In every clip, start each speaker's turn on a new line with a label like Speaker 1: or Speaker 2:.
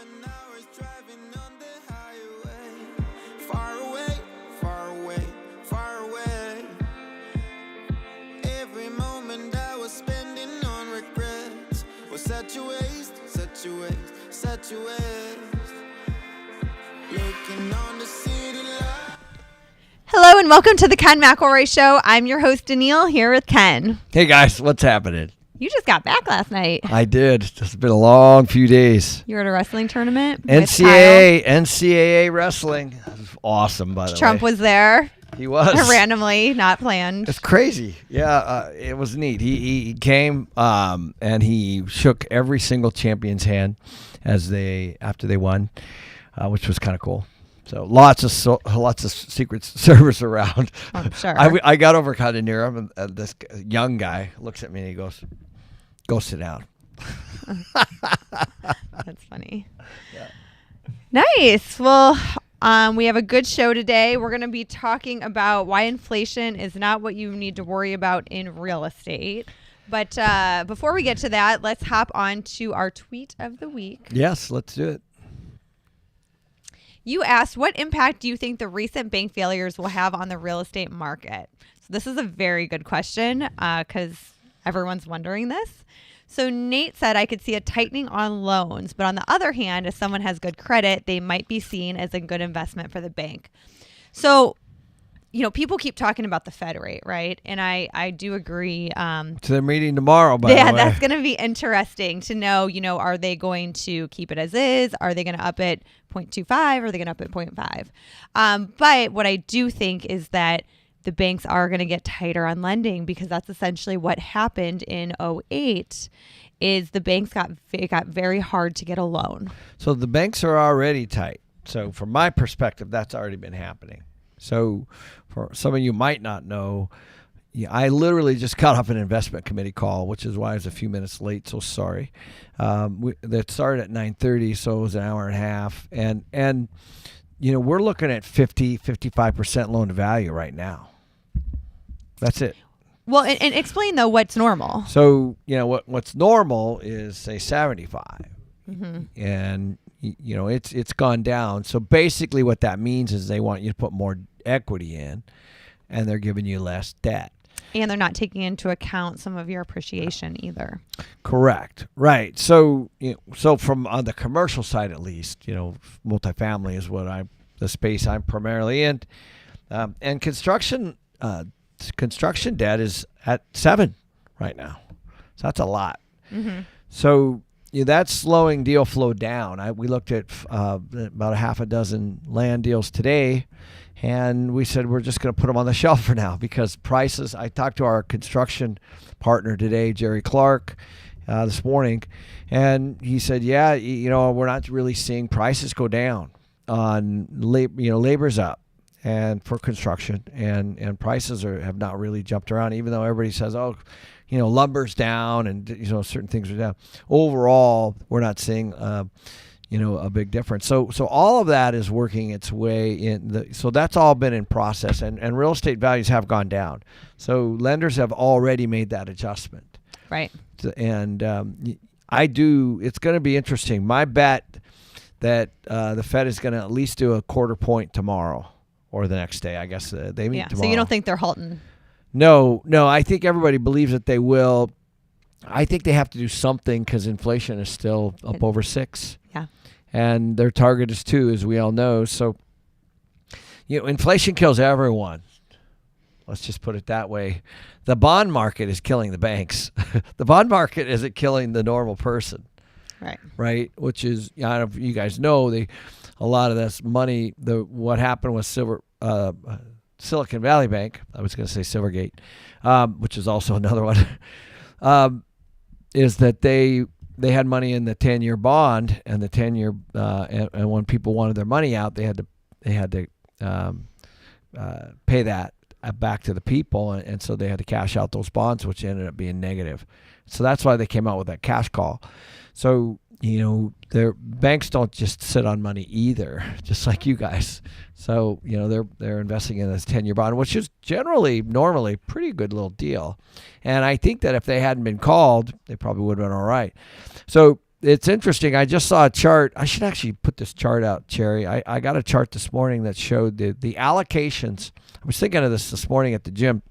Speaker 1: hours driving on the highway. Far away, far away, far away. Every moment I was spending on regrets was such a waste, such a waste, such a waste. Looking on the city light.
Speaker 2: Hello and welcome to the Ken McElroy Show. I'm your host, Danille, here with Ken.
Speaker 3: Hey guys, what's happening?
Speaker 2: You just got back last night.
Speaker 3: I did. It's been a long few days.
Speaker 2: You were at a wrestling tournament?
Speaker 3: NCAA wrestling. It was awesome, by the way.
Speaker 2: Trump was there.
Speaker 3: He was.
Speaker 2: Randomly, not planned.
Speaker 3: It's crazy. Yeah, it was neat. He came and he shook every single champion's hand after they won, which was kind of cool. So lots of Secret Service around.
Speaker 2: I'm sure.
Speaker 3: I got over kind of near him, and this young guy looks at me and he goes, "Go sit down."
Speaker 2: That's funny. Yeah. Nice. Well, we have a good show today. We're going to be talking about why inflation is not what you need to worry about in real estate. But before we get to that, let's hop on to our tweet of the week.
Speaker 3: Yes, let's do it.
Speaker 2: You asked, what impact do you think the recent bank failures will have on the real estate market? So this is a very good question because everyone's wondering this. So Nate said, I could see a tightening on loans, but on the other hand, if someone has good credit, they might be seen as a good investment for the bank. So, people keep talking about the Fed rate, right? And I do agree.
Speaker 3: To their meeting tomorrow, by the way.
Speaker 2: Yeah, that's going to be interesting to know, are they going to keep it as is? Are they going to up it 0.25? Are they going to up it 0.5? But what I do think is that the banks are going to get tighter on lending because that's essentially what happened in 2008 is the banks got very hard to get a loan.
Speaker 3: So the banks are already tight. So from my perspective, that's already been happening. So for some of you might not know, I literally just got off an investment committee call, which is why I was a few minutes late, so sorry. That started at 9:30, so it was an hour and a half. And we're looking at 55% loan to value right now. That's it.
Speaker 2: Well, and explain, though, what's normal.
Speaker 3: So, what's normal is, say, 75.
Speaker 2: Mm-hmm.
Speaker 3: And it's gone down. So basically what that means is they want you to put more equity in and they're giving you less debt.
Speaker 2: And they're not taking into account some of your appreciation either. Correct.
Speaker 3: Right. So from on the commercial side, at least, multifamily is the space I'm primarily in. And construction debt is at 7 right now. So that's a lot.
Speaker 2: Mm-hmm.
Speaker 3: So that's slowing deal flow down. We looked at about a half a dozen land deals today, and we said we're just going to put them on the shelf for now because prices. I talked to our construction partner today, Jerry Clark, this morning, and he said, "Yeah, we're not really seeing prices go down on labor's up, and for construction, and prices have not really jumped around, even though everybody says, oh." Lumber's down and, certain things are down. Overall, we're not seeing, a big difference. So all of that is working its way in. So that's all been in process, and real estate values have gone down. So lenders have already made that adjustment.
Speaker 2: Right.
Speaker 3: And it's going to be interesting. My bet that the Fed is going to at least do a quarter point tomorrow or the next day. I guess they meet tomorrow.
Speaker 2: So you don't think they're halting?
Speaker 3: No. I think everybody believes that they will. I think they have to do something because inflation is still up over 6.
Speaker 2: Yeah.
Speaker 3: And their target is 2, as we all know. So, inflation kills everyone. Let's just put it that way. The bond market is killing the banks. The bond market isn't killing the normal person.
Speaker 2: Right.
Speaker 3: Right. Which is, I don't know if you guys know, a lot of this money, what happened with Silicon Valley Bank, I was going to say Silvergate, which is also another one, is that they had money in the 10-year bond, and the 10-year, and when people wanted their money out, they had to pay that back to the people, and so they had to cash out those bonds, which ended up being negative. So that's why they came out with that cash call. So their banks don't just sit on money either, just like you guys. So they're investing in this 10-year bond, which is normally pretty good little deal. And I think that if they hadn't been called, they probably would have been all right. So it's interesting. I just saw a chart. I should actually put this chart out, Cherry. I got a chart this morning that showed the allocations. I was thinking of this morning at the gym.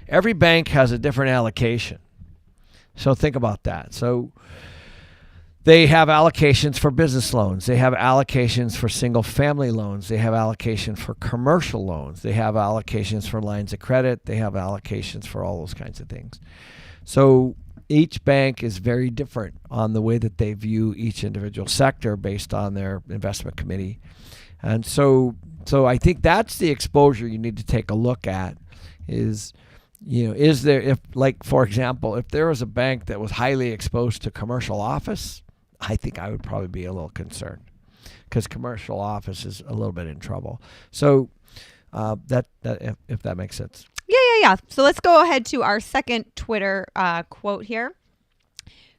Speaker 3: Every bank has a different allocation. So think about that. So they have allocations for business loans. They have allocations for single family loans. They have allocations for commercial loans. They have allocations for lines of credit. They have allocations for all those kinds of things. So each bank is very different on the way that they view each individual sector based on their investment committee. And so I think that's the exposure you need to take a look at is, is there, if like, for example, if there was a bank that was highly exposed to commercial office, I think I would probably be a little concerned because commercial office is a little bit in trouble. So that if that makes sense.
Speaker 2: Yeah. So let's go ahead to our second Twitter quote here.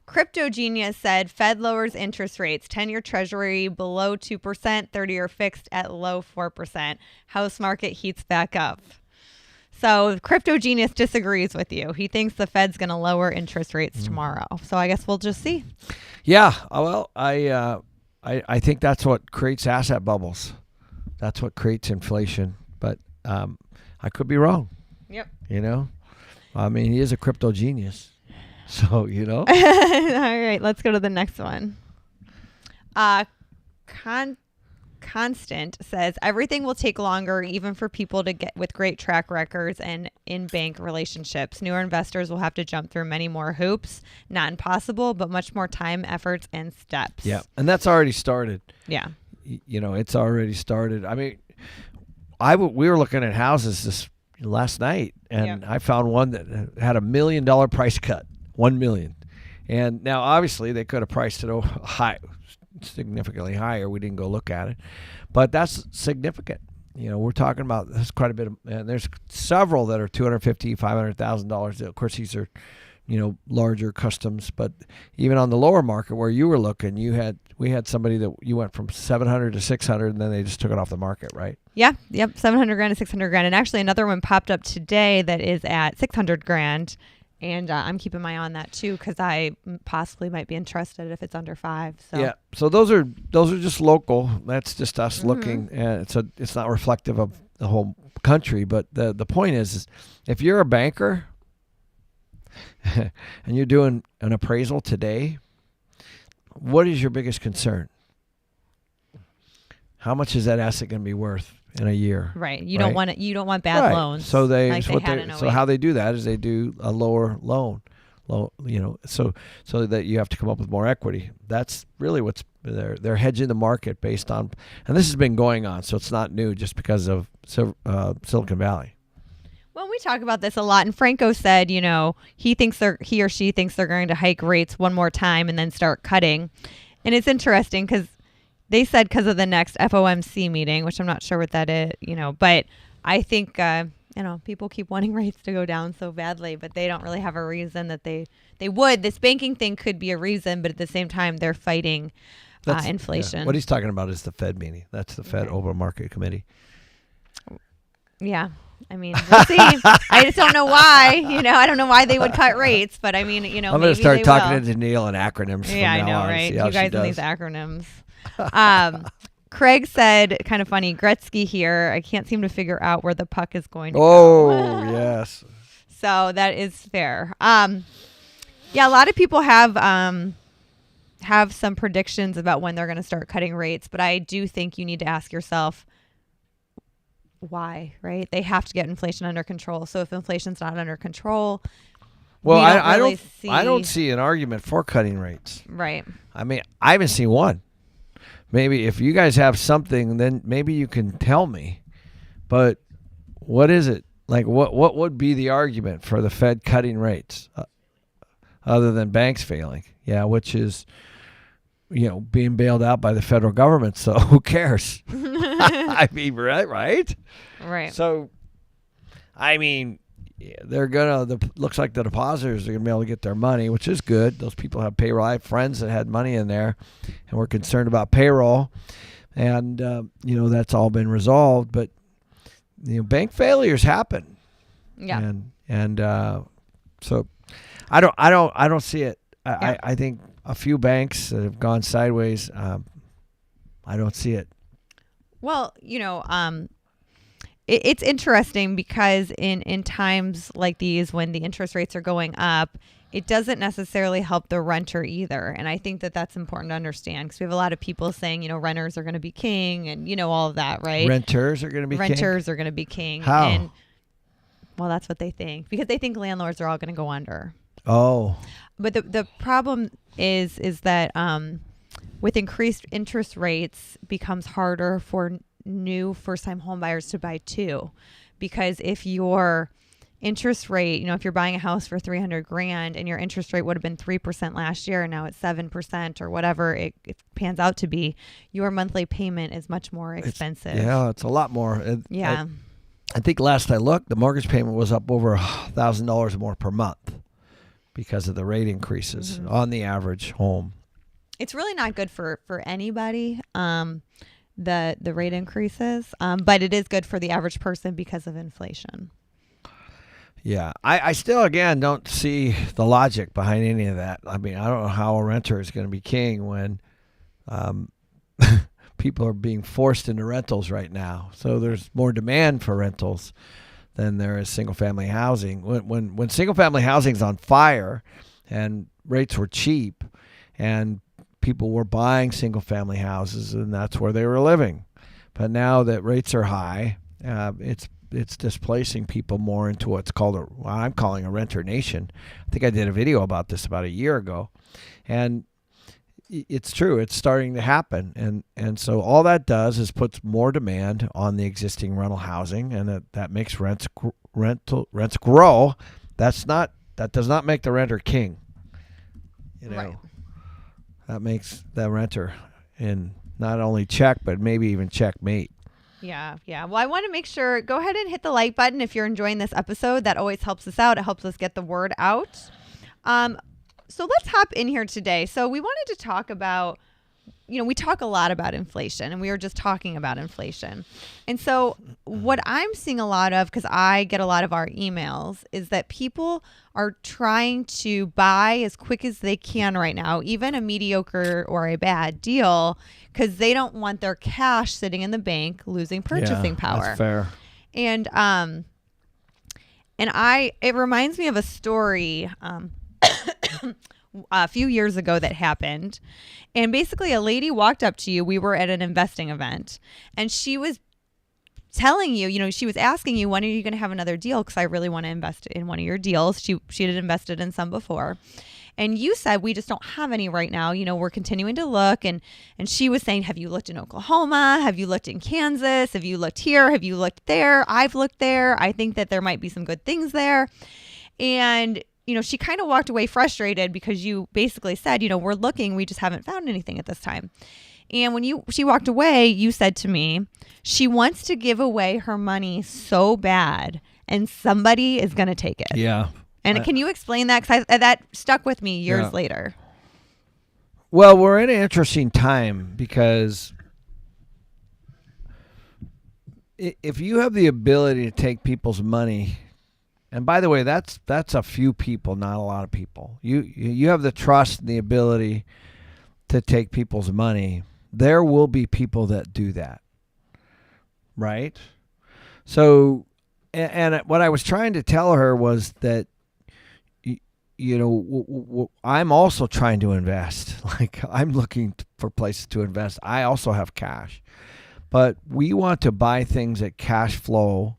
Speaker 2: Crypto Genius said, Fed lowers interest rates, 10-year treasury below 2%, 30-year fixed at low 4%. House market heats back up. So Crypto Genius disagrees with you. He thinks the Fed's going to lower interest rates tomorrow. So I guess we'll just see.
Speaker 3: Yeah. Well, I think that's what creates asset bubbles. That's what creates inflation. But I could be wrong.
Speaker 2: Yep.
Speaker 3: I mean, he is a crypto genius. So,
Speaker 2: All right. Let's go to the next one. Constant says everything will take longer, even for people to get with great track records and in-bank relationships. Newer investors will have to jump through many more hoops. Not impossible, but much more time, efforts, and steps.
Speaker 3: Yeah, and that's already started.
Speaker 2: Yeah.
Speaker 3: It's already started. I mean, we were looking at houses this last night, and I found one that had $1 million price cut, $1 million. And now, obviously, they could have priced it high, significantly higher. We didn't go look at it, but that's significant. We're talking about that's quite a bit of, and there's several that are $250,000, $500,000. Of course, these are, larger customs, but even on the lower market where you were looking, we had somebody that you went from 700 to 600, and then they just took it off the market, right?
Speaker 2: Yeah. Yep. 700,000 to 600,000. And actually another one popped up today that is at 600,000. And I'm keeping my eye on that too, because I possibly might be interested if it's under 5. So.
Speaker 3: Yeah. So those are just local. That's just us looking, and it's not reflective of the whole country. But the point is if you're a banker and you're doing an appraisal today, what is your biggest concern? How much is that asset going to be worth in a year?
Speaker 2: Right. You don't want bad loans.
Speaker 3: So
Speaker 2: so
Speaker 3: how they do that is they do a lower loan, so that you have to come up with more equity. That's really what's they're hedging the market based on, and this has been going on, so it's not new just because of Silicon Valley.
Speaker 2: Well, we talk about this a lot, and Franco said, he or she thinks they're going to hike rates one more time and then start cutting. And it's interesting because they said because of the next FOMC meeting, which I'm not sure what that is, but I think, people keep wanting rates to go down so badly, but they don't really have a reason that they would. This banking thing could be a reason, but at the same time, they're fighting inflation.
Speaker 3: Yeah. What he's talking about is the Fed meeting. That's the Fed Over Market Committee.
Speaker 2: Yeah. I mean, we'll see. I just don't know why. I don't know why they would cut rates, but I mean,
Speaker 3: I'm going to start talking to Danille in acronyms.
Speaker 2: Yeah, I know, right? You guys and these acronyms. Craig said, kind of funny, Gretzky here. I can't seem to figure out where the puck is going to go.
Speaker 3: Oh, yes.
Speaker 2: So that is fair. A lot of people have some predictions about when they're going to start cutting rates, but I do think you need to ask yourself, why, right? They have to get inflation under control. So if inflation's not under control, I don't see an argument for cutting rates. Right.
Speaker 3: I mean, I haven't seen one. Maybe if you guys have something, then maybe you can tell me. But what is it? Like, what would be the argument for the Fed cutting rates other than banks failing? Yeah, which is, being bailed out by the federal government. So who cares? I mean, right?
Speaker 2: Right.
Speaker 3: So, I mean, looks like the depositors are going to be able to get their money, which is good. Those people have payroll. I have friends that had money in there and were concerned about payroll. And, that's all been resolved. But, bank failures happen.
Speaker 2: Yeah.
Speaker 3: And so I don't see it. I think a few banks that have gone sideways. I don't see it.
Speaker 2: Well, it's interesting because in times like these, when the interest rates are going up, it doesn't necessarily help the renter either. And I think that that's important to understand, because we have a lot of people saying, renters are going to be king, and all of that, right?
Speaker 3: Renters are going to be king?
Speaker 2: Renters are going to be king.
Speaker 3: How?
Speaker 2: And, well, that's what they think, because they think landlords are all going to go under.
Speaker 3: Oh.
Speaker 2: But the problem is that with increased interest rates, becomes harder for new first-time home buyers to buy too, because if your interest rate, if you're buying a house for $300,000 and your interest rate would have been 3% last year, and now it's 7% or whatever it pans out to be, your monthly payment is much more expensive.
Speaker 3: It's a lot more.
Speaker 2: Yeah.
Speaker 3: I think last I looked, the mortgage payment was up over $1,000 more per month because of the rate increases on the average home.
Speaker 2: It's really not good for anybody, the rate increases, but it is good for the average person because of inflation.
Speaker 3: Yeah, I still, again, don't see the logic behind any of that. I mean, I don't know how a renter is going to be king when people are being forced into rentals right now. So there's more demand for rentals than there is single-family housing. When single-family housing is on fire and rates were cheap and people were buying single-family houses, and that's where they were living. But now that rates are high, it's displacing people more into what's called I'm calling a renter nation. I think I did a video about this about a year ago, and it's true. It's starting to happen, and so all that does is puts more demand on the existing rental housing, and that makes rents grow. That does not make the renter king.
Speaker 2: Right.
Speaker 3: That makes the renter in not only check, but maybe even checkmate.
Speaker 2: Yeah. Well, I want to make sure, go ahead and hit the like button if you're enjoying this episode. That always helps us out. It helps us get the word out. So let's hop in here today. So we wanted to talk about, we talk a lot about inflation, and we were just talking about inflation. And so what I'm seeing a lot of, because I get a lot of our emails, is that people are trying to buy as quick as they can right now, even a mediocre or a bad deal, because they don't want their cash sitting in the bank losing purchasing power.
Speaker 3: That's fair.
Speaker 2: And it reminds me of a story a few years ago that happened. And basically a lady walked up to you. We were at an investing event, and she was telling you, she was asking you, when are you going to have another deal? Because I really want to invest in one of your deals. She had invested in some before. And you said, we just don't have any right now. We're continuing to look. And she was saying, have you looked in Oklahoma? Have you looked in Kansas? Have you looked here? Have you looked there? I've looked there. I think that there might be some good things there. And she kind of walked away frustrated because you basically said, we're looking, we just haven't found anything at this time. And when she walked away, you said to me, she wants to give away her money so bad, and somebody is going to take it.
Speaker 3: Yeah.
Speaker 2: And can you explain that? Because that stuck with me years later.
Speaker 3: Well, we're in an interesting time because if you have the ability to take people's money, and by the way, that's a few people, not a lot of people. You have the trust and the ability to take people's money. There will be people that do that, right? So, and what I was trying to tell her was that, I'm also trying to invest. Like, I'm looking for places to invest. I also have cash, but we want to buy things that cash flow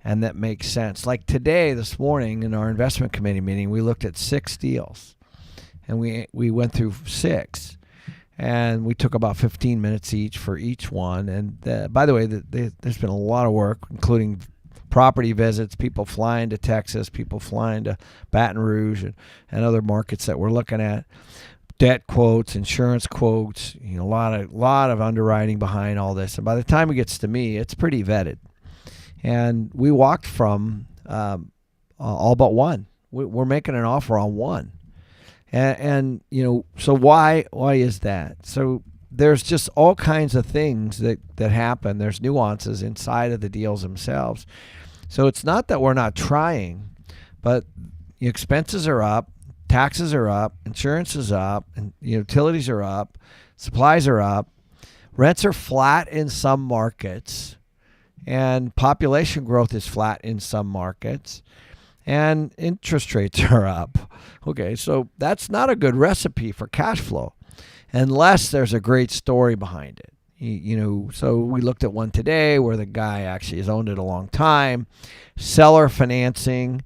Speaker 3: and that makes sense. Like this morning in our investment committee meeting, we looked at 6 deals, and we went through 6, and we took about 15 minutes each for each one. And by the way, there's been a lot of work, including property visits, people flying to Texas, people flying to Baton Rouge and other markets that we're looking at, debt quotes, insurance quotes, a lot of underwriting behind all this. And by the time it gets to me, it's pretty vetted. And we walked from all but one. We're making an offer on one. And so why is that? So there's just all kinds of things that happen. There's nuances inside of the deals themselves. So it's not that we're not trying, but expenses are up. taxes are up, insurance is up, and utilities are up, supplies are up, rents are flat in some markets, and population growth is flat in some markets, and interest rates are up. Okay, so that's not a good recipe for cash flow unless there's a great story behind it. So we looked at one today where the guy actually has owned it a long time. Seller financing,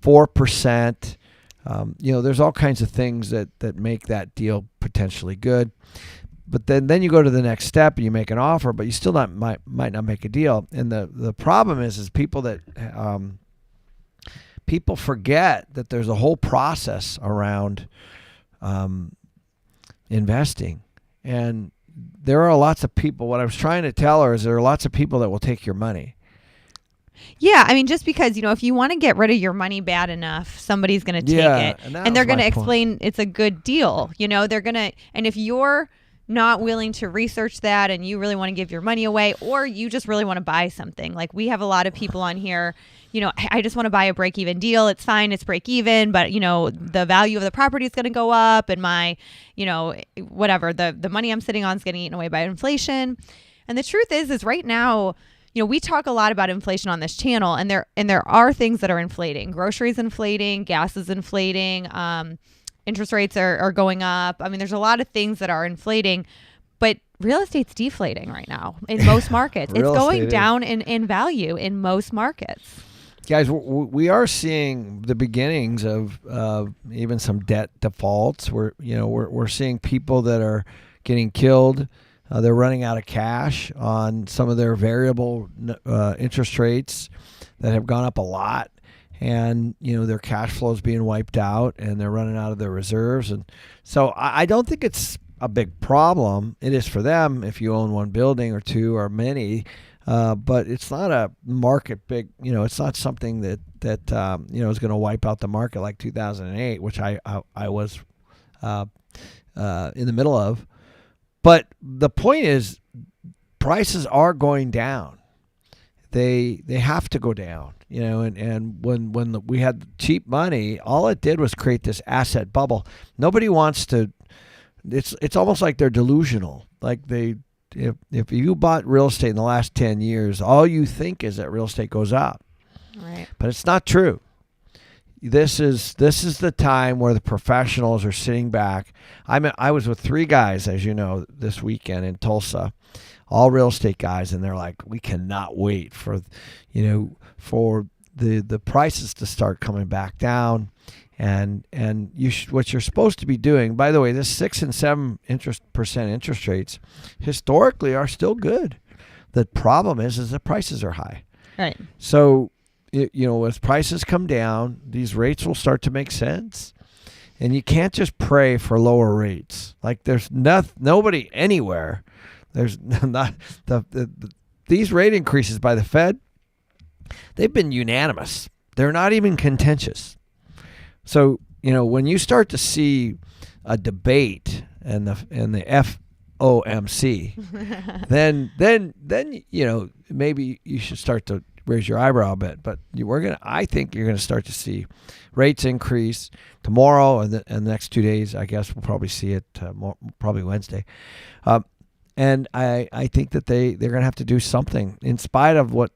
Speaker 3: 4%. There's all kinds of things that make that deal potentially good. But then you go to the next step and you make an offer, but you still might not make a deal. And the problem is people people forget that there's a whole process around investing. And there are lots of people. What I was trying to tell her is there are lots of people that will take your money.
Speaker 2: Yeah, I mean, just because, if you want to get rid of your money bad enough, somebody's going to take it. And they're going to explain it's a good deal. They're going to, and if you're not willing to research that and you really want to give your money away, or you just really want to buy something, like we have a lot of people on here, I just want to buy a break-even deal. It's fine. It's break-even, but the value of the property is going to go up, and my, whatever, the money I'm sitting on is getting eaten away by inflation. And the truth is right now, we talk a lot about inflation on this channel, and there are things that are inflating. Groceries inflating, gas is inflating, interest rates are going up. I mean, there's a lot of things that are inflating, but real estate's deflating right now in most markets. It's going down in value in most markets.
Speaker 3: Guys, we are seeing the beginnings of even some debt defaults. We're seeing people that are getting killed. They're running out of cash on some of their variable interest rates that have gone up a lot, and their cash flow is being wiped out, and they're running out of their reserves. And so I don't think it's a big problem. It is for them if you own one building or two or many. But it's not a market big, it's not something that is going to wipe out the market like 2008, which I was in the middle of. But the point is, prices are going down. They have to go down, and when we had cheap money, all it did was create this asset bubble. Nobody wants to. It's almost like they're delusional. Like if you bought real estate in the last 10 years, all you think is that real estate goes up.
Speaker 2: Right.
Speaker 3: But it's not true. This is the time where the professionals are sitting back. I was with 3 guys, as you know, this weekend in Tulsa, all real estate guys, and they're like, we cannot wait for the prices to start coming back down. And what you're supposed to be doing, by the way, this 6 and 7% interest rates historically are still good. The problem is the prices are high.
Speaker 2: Right.
Speaker 3: So, as prices come down, these rates will start to make sense. And you can't just pray for lower rates. Like there's nobody anywhere. There's not these rate increases by the Fed. They've been unanimous. They're not even contentious. So, when you start to see a debate and the FOMC, then maybe you should start to raise your eyebrow a bit. But I think you're gonna start to see rates increase tomorrow and the next 2 days. I guess we'll probably see it probably Wednesday. And I think that they're gonna have to do something in spite of what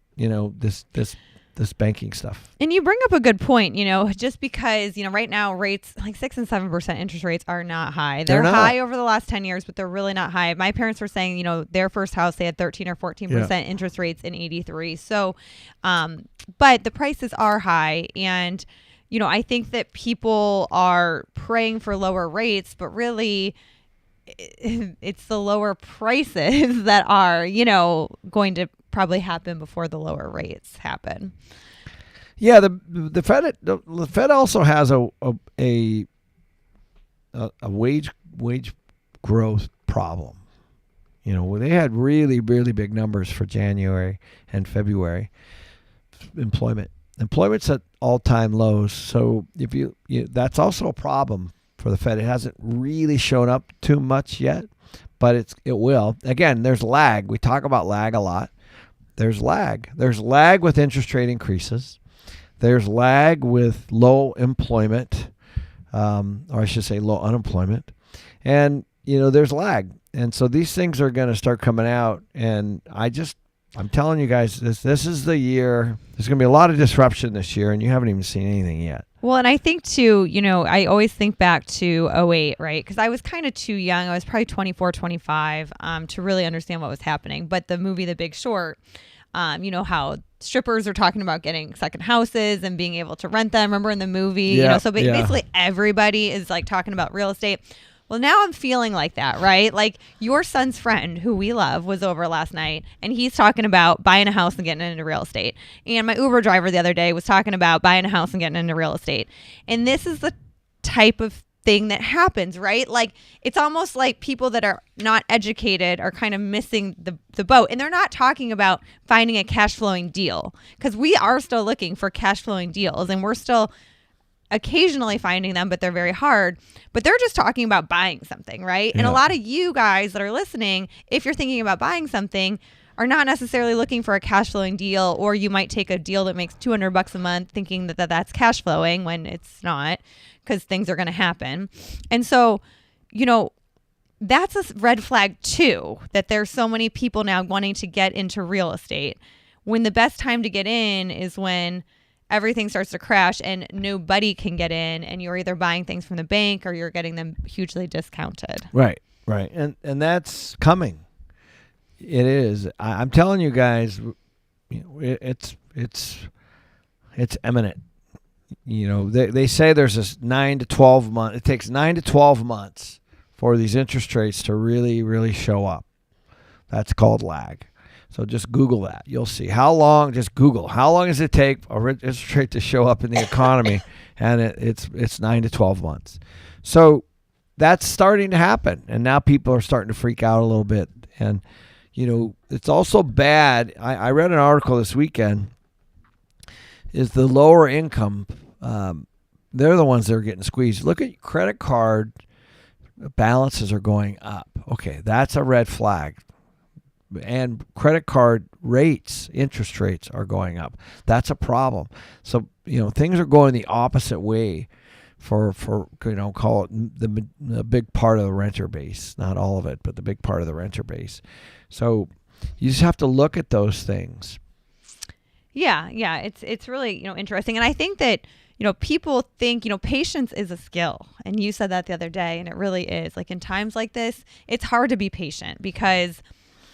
Speaker 3: this banking stuff.
Speaker 2: And you bring up a good point, just because, right now rates like 6 and 7% interest rates are not high. They're high over the last 10 years, but they're really not high. My parents were saying, their first house, they had 13 or 14% interest rates in 83. So, but the prices are high. And, I think that people are praying for lower rates, but really it's the lower prices that are, going to probably happen before the lower rates happen.
Speaker 3: Yeah, the Fed also has a wage growth problem. They had really, really big numbers for January and February. Employment's at all-time lows. So if that's also a problem for the Fed. It hasn't really shown up too much yet, but it will. Again, there's lag. We talk about lag a lot. There's lag. There's lag with interest rate increases. There's lag with low employment. or I should say low unemployment. And, there's lag. And so these things are going to start coming out. And I'm telling you guys, this is the year. There's going to be a lot of disruption this year, and you haven't even seen anything yet.
Speaker 2: Well, and I think too, I always think back to '08, right? Because I was kind of too young. I was probably 24, 25 to really understand what was happening. But the movie The Big Short, how strippers are talking about getting second houses and being able to rent them. Remember in the movie?
Speaker 3: Yeah,
Speaker 2: So basically everybody is like talking about real estate. Well, now I'm feeling like that, right? Like your son's friend, who we love, was over last night, and he's talking about buying a house and getting into real estate. And my Uber driver the other day was talking about buying a house and getting into real estate. And this is the type of thing that happens, right? Like it's almost like people that are not educated are kind of missing the boat. And they're not talking about finding a cash flowing deal, because we are still looking for cash flowing deals, and we're still occasionally finding them, but they're very hard. But they're just talking about buying something, right?
Speaker 3: Yeah.
Speaker 2: And a lot of you guys that are listening, if you're thinking about buying something, are not necessarily looking for a cash flowing deal, or you might take a deal that makes $200 a month thinking that that's cash flowing when it's not, because things are going to happen. And so, that's a red flag too, that there's so many people now wanting to get into real estate, when the best time to get in is when everything starts to crash and nobody can get in, and you're either buying things from the bank or you're getting them hugely discounted.
Speaker 3: Right. And that's coming. It is. I'm telling you guys, it's imminent. They say there's this 9 to 12 months. It takes 9 to 12 months for these interest rates to really, really show up. That's called lag. So just Google that. You'll see how long. Just Google how long does it take a interest rate to show up in the economy, and it's 9 to 12 months. So that's starting to happen, and now people are starting to freak out a little bit. And it's also bad. I read an article this weekend. Is the lower income? They're the ones that are getting squeezed. Look at credit card balances are going up. Okay, that's a red flag. And credit card rates, interest rates are going up. That's a problem. So, things are going the opposite way for call it the big part of the renter base. Not all of it, but the big part of the renter base. So you just have to look at those things.
Speaker 2: Yeah. It's really, interesting. And I think that, people think, patience is a skill. And you said that the other day, and it really is. Like in times like this, it's hard to be patient because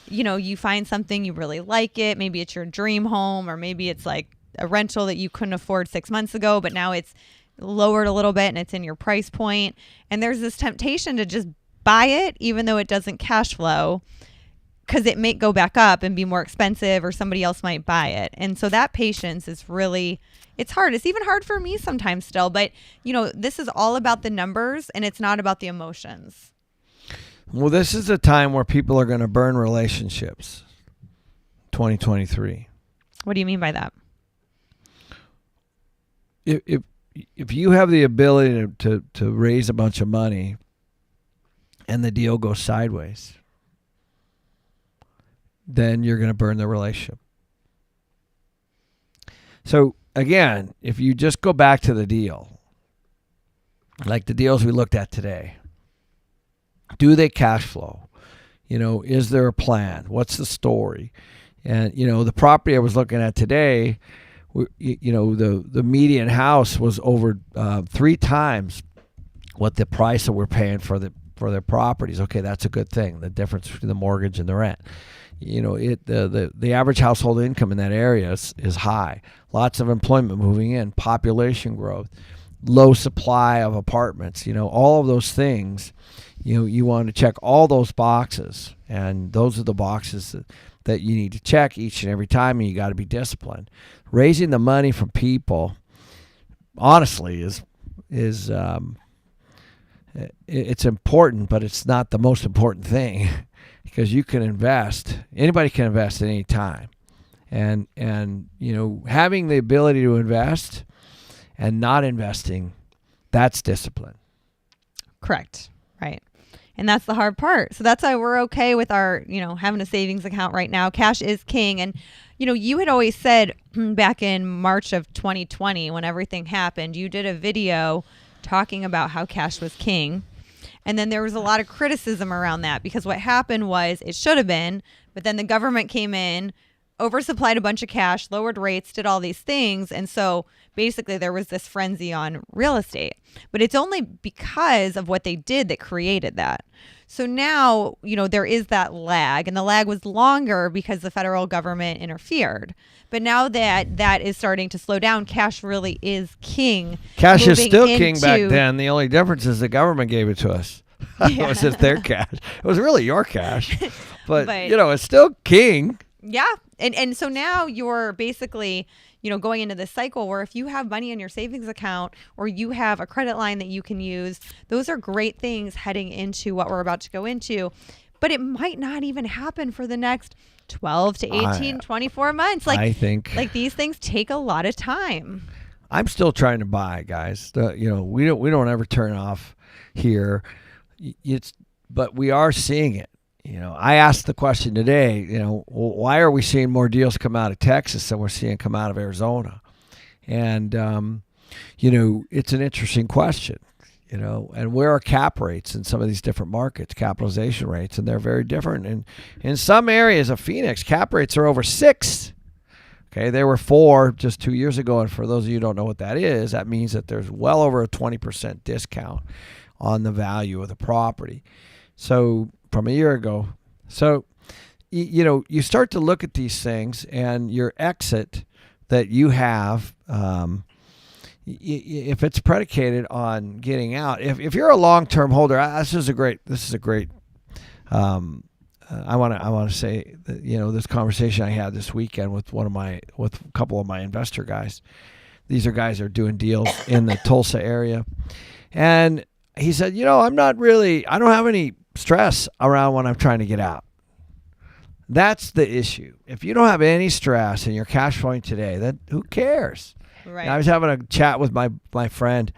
Speaker 2: you find something, you really like it. Maybe it's your dream home, or maybe it's like a rental that you couldn't afford 6 months ago, but now it's lowered a little bit and it's in your price point. And there's this temptation to just buy it, even though it doesn't cash flow, because it may go back up and be more expensive, or somebody else might buy it. And so that patience is really, it's hard. It's even hard for me sometimes still, but this is all about the numbers, and it's not about the emotions.
Speaker 3: Well, this is a time where people are going to burn relationships. 2023.
Speaker 2: What do you mean by that?
Speaker 3: If you have the ability to raise a bunch of money and the deal goes sideways, then you're going to burn the relationship. So again, if you just go back to the deal, like the deals we looked at today, do they cash flow? Is there a plan? What's the story? And, the property I was looking at today, the median house was over 3 times what the price that we're paying for their properties. Okay, that's a good thing. The difference between the mortgage and the rent. The average household income in that area is high. Lots of employment moving in, population growth, low supply of apartments. All of those things. You want to check all those boxes, and those are the boxes that you need to check each and every time, and you got to be disciplined. Raising the money from people, honestly, is it's important, but it's not the most important thing, because you can invest. Anybody can invest at any time, and having the ability to invest and not investing, that's discipline.
Speaker 2: Correct. Right. And that's the hard part. So that's why we're okay with our, having a savings account right now. Cash is king. And, you had always said back in March of 2020, when everything happened, you did a video talking about how cash was king. And then there was a lot of criticism around that because what happened was it should have been, but then the government came in, oversupplied a bunch of cash, lowered rates, did all these things. And so basically there was this frenzy on real estate. But it's only because of what they did that created that. So now, there is that lag, and the lag was longer because the federal government interfered. But now that is starting to slow down, cash really is king.
Speaker 3: Cash is still king back then. The only difference is the government gave it to us.
Speaker 2: Yeah.
Speaker 3: It was just their cash. It was really your cash. But it's still king.
Speaker 2: Yeah. And so now you're basically, going into this cycle where if you have money in your savings account or you have a credit line that you can use, those are great things heading into what we're about to go into. But it might not even happen for the next 12 to 18, 24 months.
Speaker 3: I think
Speaker 2: these things take a lot of time.
Speaker 3: I'm still trying to buy, guys. We don't ever turn off here. But we are seeing it. I asked the question today, why are we seeing more deals come out of Texas than we're seeing come out of Arizona? And, it's an interesting question, and where are cap rates in some of these different markets, capitalization rates, and they're very different. And in some areas of Phoenix, cap rates are over 6. Okay, they were 4 just 2 years ago. And for those of you who don't know what that is, that means that there's well over a 20% discount on the value of the property. So from a year ago. So, you start to look at these things and your exit that you have, if it's predicated on getting out, if you're a long-term holder, this is a great, I want to say that, this conversation I had this weekend with with a couple of my investor guys. These are guys that are doing deals in the Tulsa area. And he said, I don't have any stress around when I'm trying to get out. That's the issue. If you don't have any stress and you're cash flowing today, then who cares?
Speaker 2: Right.
Speaker 3: And I was having a chat with my friend,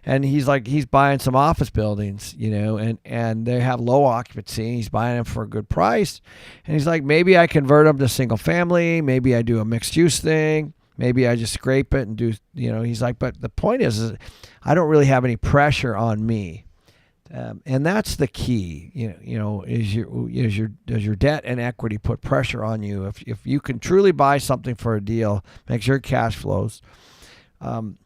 Speaker 3: and he's buying some office buildings, and they have low occupancy. He's buying them for a good price. And he's like, maybe I convert them to single family. Maybe I do a mixed use thing. Maybe I just scrape it and do, he's like, but the point is I don't really have any pressure on me. And that's the key, is your debt and equity put pressure on you. If you can truly buy something for a deal, make sure cash flows, then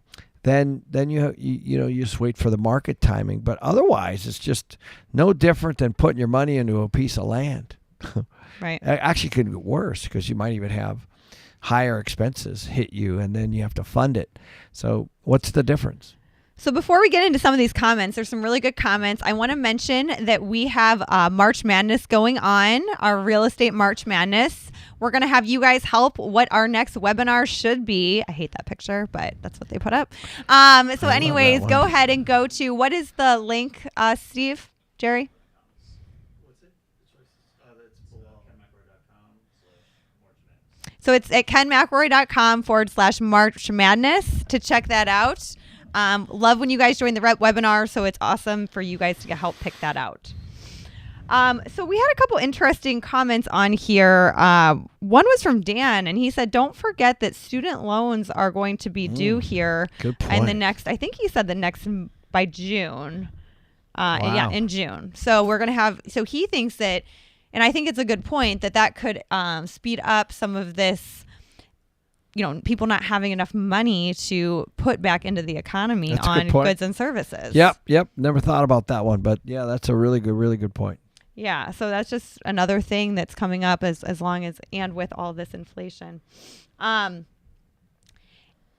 Speaker 3: you just wait for the market timing. But otherwise, it's just no different than putting your money into a piece of land.
Speaker 2: Right.
Speaker 3: It actually could get worse because you might even have higher expenses hit you, and then you have to fund it. So what's the difference?
Speaker 2: So before we get into some of these comments, there's some really good comments. I want to mention that we have March Madness going on, our real estate March Madness. We're going to have you guys help what our next webinar should be. I hate that picture, but that's what they put up. So anyways, go ahead and go to, what is the link, Steve, Jerry? So it's at kenmcrory.com/March Madness to check that out. Love when you guys join the webinar, so it's awesome for you guys to help pick that out. So we had a couple interesting comments on here. One was from Dan, and he said, don't forget that student loans are going to be due here.
Speaker 3: Good point.
Speaker 2: And I think he said by June.
Speaker 3: Wow.
Speaker 2: Yeah, in June. So we're going to have, so he thinks that, and I think it's a good point, that could speed up some of this, people not having enough money to put back into the economy on goods and services.
Speaker 3: Yep. Never thought about that one, but yeah, that's a really good point.
Speaker 2: Yeah, so that's just another thing that's coming up as long as and with all this inflation. And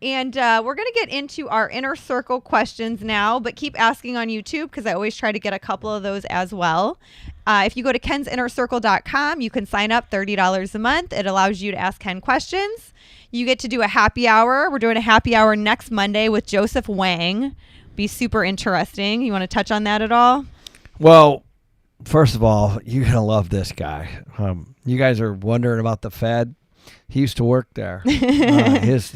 Speaker 2: we're going to get into our inner circle questions now, but keep asking on YouTube because I always try to get a couple of those as well. If you go to kensinnercircle.com, you can sign up $30 a month. It allows you to ask Ken questions. You get to do a happy hour. We're doing a happy hour next Monday with Joseph Wang. Be super interesting. You want to touch on that at all?
Speaker 3: Well, first of all, you're going to love this guy. You guys are wondering about the Fed. He used to work there. His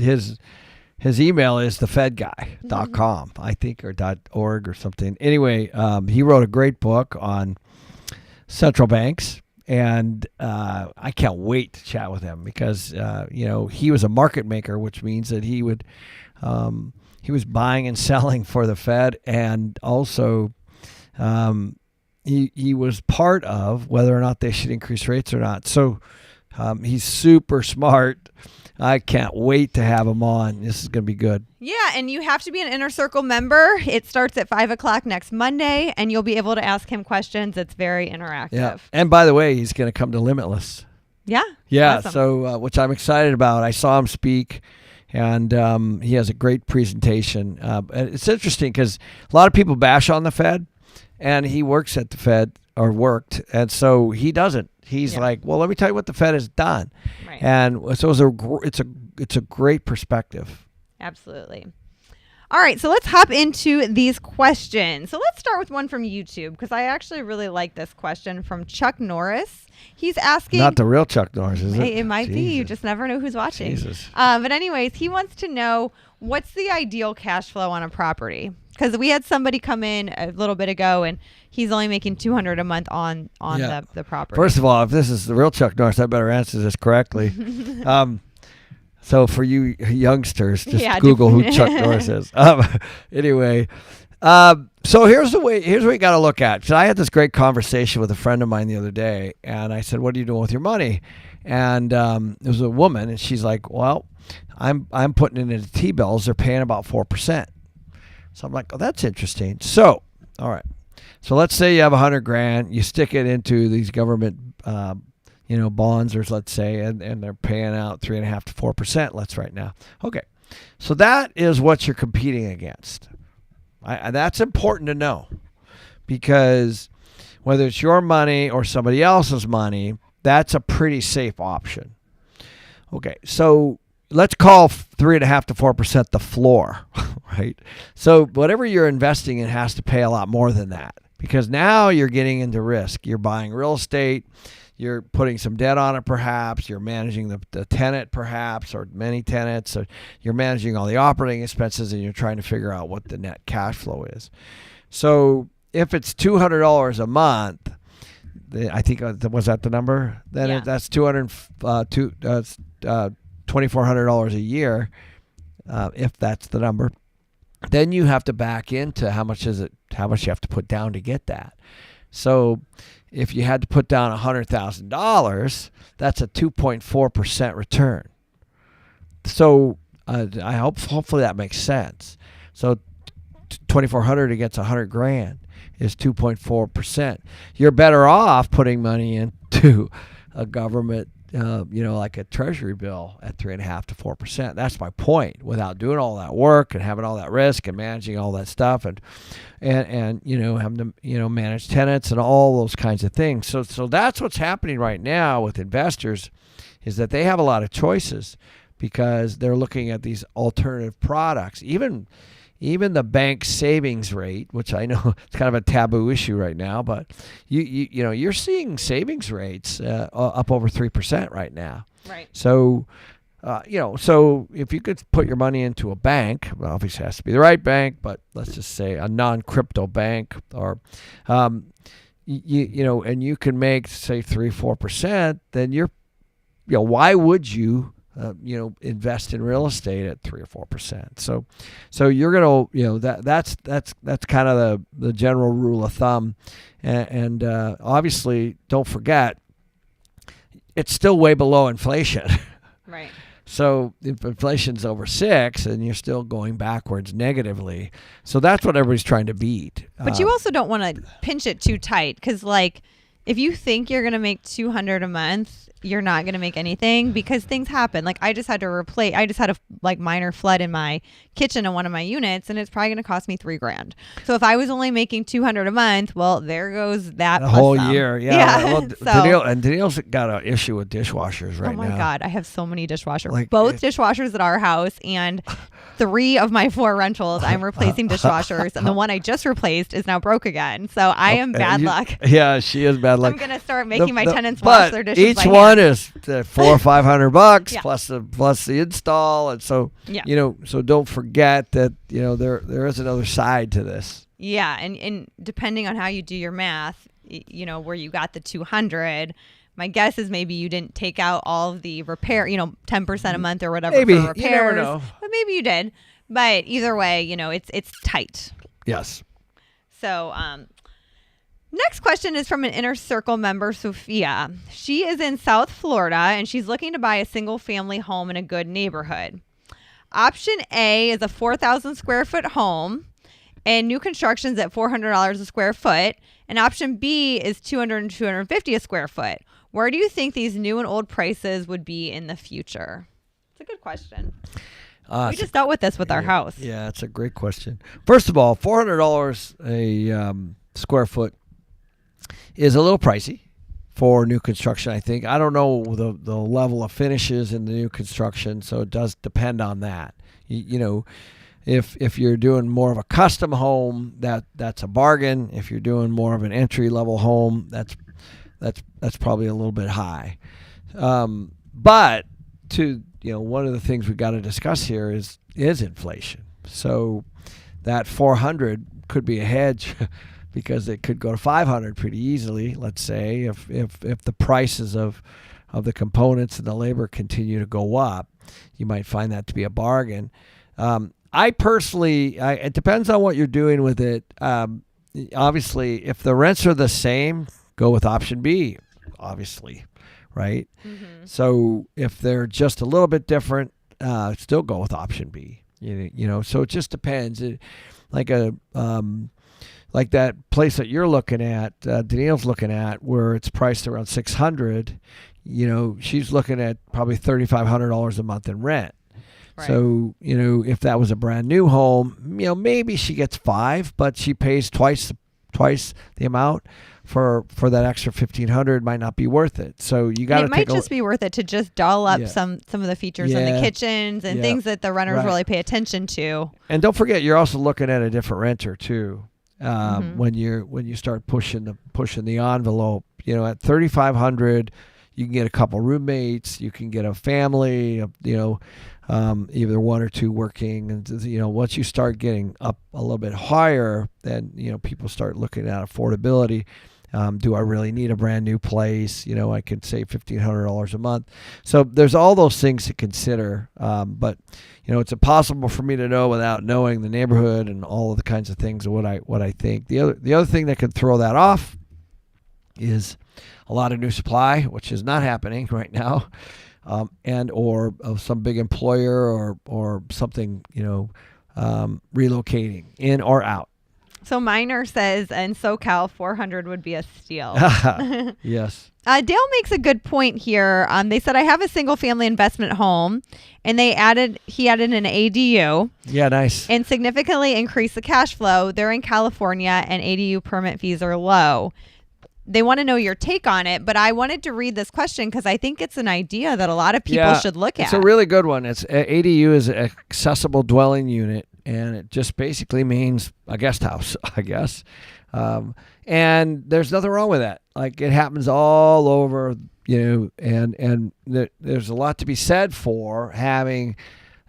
Speaker 3: email is thefedguy.com, I think, or .org or something. Anyway, he wrote a great book on central banks, and I can't wait to chat with him because he was a market maker, which means that he would he was buying and selling for the Fed, and also he was part of whether or not they should increase rates or not. So he's super smart. I can't wait to have him on. This is going to be good.
Speaker 2: Yeah, and you have to be an Inner Circle member. It starts at 5 o'clock next Monday, and you'll be able to ask him questions. It's very interactive.
Speaker 3: Yeah. And by the way, he's going to come to Limitless.
Speaker 2: Yeah.
Speaker 3: Yeah.
Speaker 2: Awesome.
Speaker 3: So, which I'm excited about. I saw him speak, and he has a great presentation. And it's interesting because a lot of people bash on the Fed, and he works at the Fed or worked, and so he doesn't. He's like, well, let me tell you what the Fed has done.
Speaker 2: Right.
Speaker 3: And so it's a great perspective.
Speaker 2: Absolutely. All right, so let's hop into these questions. So let's start with one from YouTube because I actually really like this question from Chuck Norris. He's asking...
Speaker 3: Not the real Chuck Norris, is it?
Speaker 2: Hey, it might be. You just never know who's watching.
Speaker 3: Jesus.
Speaker 2: But anyways, he wants to know what's the ideal cash flow on a property? Because we had somebody come in a little bit ago, and he's only making $200 a month on the property.
Speaker 3: First of all, if this is the real Chuck Norris, I better answer this correctly. So for you youngsters, just Google who Chuck Norris is. Anyway, so here's what you got to look at. So I had this great conversation with a friend of mine the other day, and I said, "What are you doing with your money?" And it was a woman, and she's like, "Well, I'm putting it into T-bills. They're paying about 4%." So I'm like, "Oh, that's interesting." So, all right. So let's say you have $100,000, you stick it into these government, bonds, or let's say, and they're paying out 3.5 to 4%. Let's right now. Okay. So that is what you're competing against. That's important to know, because whether it's your money or somebody else's money, that's a pretty safe option. Okay. So let's call 3.5 to 4% the floor, right? So whatever you're investing in has to pay a lot more than that, because now you're getting into risk. You're buying real estate. You're putting some debt on it, perhaps. You're managing the tenant, perhaps, or many tenants. Or you're managing all the operating expenses, and you're trying to figure out what the net cash flow is. So if it's $200 a month, I think, was that the number? Then that's $2,400 a year, if that's the number. Then you have to back into how much you have to put down to get that. So if you had to put down $100,000, that's a 2.4% return. So hopefully that makes sense. So 2,400 against $100,000 is 2.4%. You're better off putting money into a government, like a treasury bill at 3.5 to 4%. That's my point. Without doing all that work and having all that risk and managing all that stuff and having to manage tenants and all those kinds of things. So that's what's happening right now with investors, is that they have a lot of choices because they're looking at these alternative products. Even the bank savings rate, which I know it's kind of a taboo issue right now, but you're seeing savings rates up over 3% right now.
Speaker 2: Right.
Speaker 3: So, so if you could put your money into a bank, well, obviously it has to be the right bank, but let's just say a non-crypto bank, or and you can make, say, 3-4%, then why would you invest in real estate at 3 or 4%? So you're gonna, that's kind of the general rule of thumb, and obviously don't forget, it's still way below inflation.
Speaker 2: Right.
Speaker 3: So if inflation's over 6 and you're still going backwards negatively, so that's what everybody's trying to beat.
Speaker 2: But you also don't want to pinch it too tight, because if you think you're gonna make $200 a month, you're not going to make anything, because things happen. I just had a minor flood in my kitchen in one of my units, and it's probably going to cost me $3,000. So if I was only making $200 a month, well, there goes that
Speaker 3: the whole
Speaker 2: some.
Speaker 3: year. Yeah. Well,
Speaker 2: So,
Speaker 3: Daniille's got an issue with dishwashers right now.
Speaker 2: Oh my God, I have so many dishwashers. Both dishwashers at our house, and 3 of my 4 rentals, I'm replacing dishwashers, and the one I just replaced is now broke again. So I am bad luck.
Speaker 3: Yeah, she is bad luck.
Speaker 2: I'm gonna start making my tenants wash their dishes.
Speaker 3: Each one is $400 or $500 plus the install, and so so don't forget that there is another side to this.
Speaker 2: Yeah, and depending on how you do your math, where you got the 200. My guess is maybe you didn't take out all of the repair, 10% a month or whatever
Speaker 3: maybe,
Speaker 2: for repairs.
Speaker 3: you never know.
Speaker 2: But maybe you did. But either way, it's tight.
Speaker 3: Yes.
Speaker 2: So, next question is from an Inner Circle member, Sophia. She is in South Florida, and she's looking to buy a single-family home in a good neighborhood. Option A is a 4,000 square foot home, and new construction's at $400 a square foot. And option B is 200 and 250 a square foot. Where do you think these new and old prices would be in the future? It's a good question. We just dealt with this with our house.
Speaker 3: Yeah, it's a great question. First of all, $400 a square foot is a little pricey for new construction, I think. I don't know the level of finishes in the new construction, so it does depend on that. If you're doing more of a custom home, that's a bargain. If you're doing more of an entry level home, that's probably a little bit high. But one of the things we got to discuss here is inflation. So that 400 could be a hedge because it could go to 500 pretty easily. Let's say if the prices of the components and the labor continue to go up, you might find that to be a bargain. I personally, it depends on what you're doing with it. Obviously, if the rents are the same, go with option B, obviously, right? Mm-hmm. So if they're just a little bit different, still go with option B. So it just depends. Like that place that you're looking at, Danille's looking at, where it's priced around $600. She's looking at probably $3,500 a month in rent. Right. So, if that was a brand new home, maybe she gets $500, but she pays twice the amount for that extra $1,500. Might not be worth it. So you got to. It might
Speaker 2: just be worth it to just doll up some of the features in the kitchens and things that the renters really pay attention to. And
Speaker 3: don't forget, you're also looking at a different renter too. When you start pushing the envelope, at $3,500, you can get a couple roommates, you can get a family, either one or two working, and once you start getting up a little bit higher, then people start looking at affordability. Do I really need a brand new place? I could save $1,500 a month. So there's all those things to consider. But it's impossible for me to know without knowing the neighborhood and all of the kinds of things of what I think. The other thing that could throw that off is a lot of new supply, which is not happening right now. And or of some big employer or something, relocating in or out.
Speaker 2: So Minor says in SoCal, 400 would be a steal.
Speaker 3: Yes.
Speaker 2: Dale makes a good point here. They said, I have a single family investment home, and he added an ADU.
Speaker 3: Yeah, nice.
Speaker 2: And significantly increased the cash flow. They're in California, and ADU permit fees are low. They want to know your take on it, but I wanted to read this question because I think it's an idea that a lot of people should look at.
Speaker 3: It's a really good one. ADU is an accessible dwelling unit, and it just basically means a guest house, I guess. And there's nothing wrong with that. Like, it happens all over, and there's a lot to be said for having